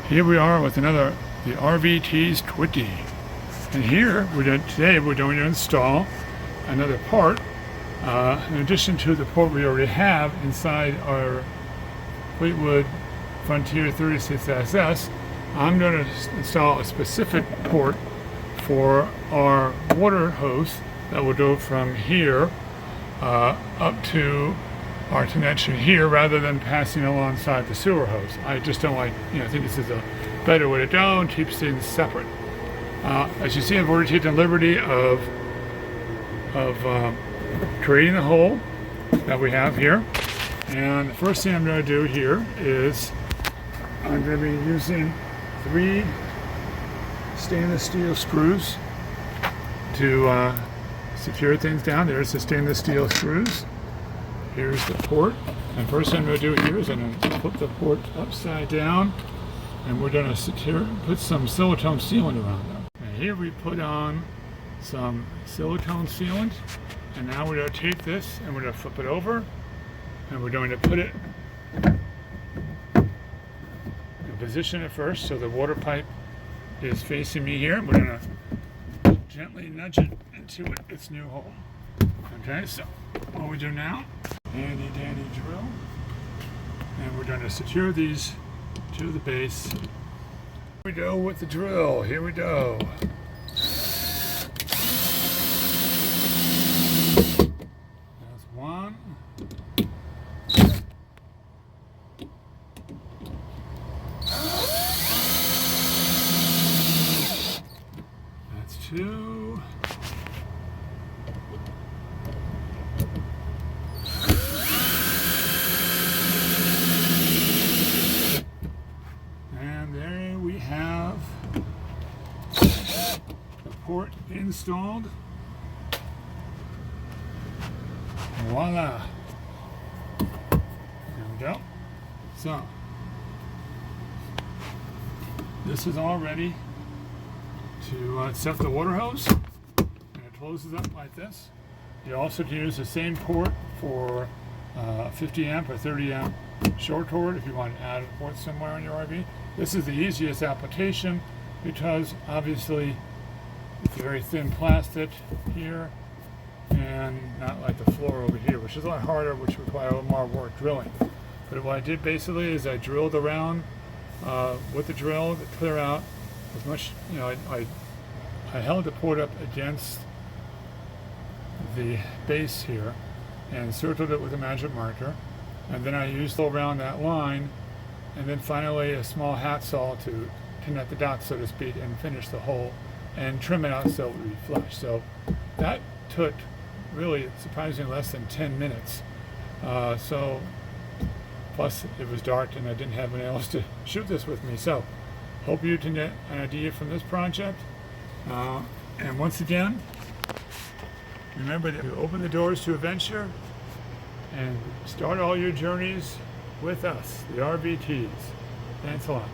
Here we are with another TheRvKeys Quickie. And here, today we're going to install another part. In addition to the port we already have inside our Fleetwood Frontier 36SS, I'm going to install a specific port for our water hose that will go from here up to our connection here rather than passing alongside the sewer hose. I just don't like, I think this is a better way to go and keeps things separate. As you see, I've already taken the liberty of creating the hole that we have here. And the first thing I'm going to do here is I'm going to be using 3 stainless steel screws to secure things down. There's the stainless steel screws. Here's the port. And first thing I'm going to do here is I'm going to flip the port upside down, and we're going to put some silicone sealant around them. And here we put on some silicone sealant, and now we're going to take this and we're going to flip it over, and we're going to put it and position it first so the water pipe is facing me here. We're going to gently nudge it into its new hole. Okay, so what we do now, handy dandy drill, and we're going to secure these to the base. Here we go with the drill. Here we go. That's one. That's 2. And there we have the port installed. Voila. There we go. So, this is all ready to set the water hose. And it closes up like this. You also can use the same port for 50 amp or 30 amp short cord if you want to add a port somewhere in your RV. This is the easiest application because obviously it's very thin plastic here and not like the floor over here, which is a lot harder, which requires a little more work drilling. But what I did basically is I drilled around with the drill to clear out as much, I held the port up against the base here and circled it with a magic marker, and then I used around that line, and then finally a small hacksaw to connect the dots, so to speak, and finish the hole and trim it out so it would be flush. So that took really surprisingly less than 10 minutes. So plus it was dark and I didn't have anyone else to shoot this with me. So hope you can get an idea from this project. And once again, remember that you open the doors to adventure and start all your journeys with us, TheRvKeys. Thanks a lot.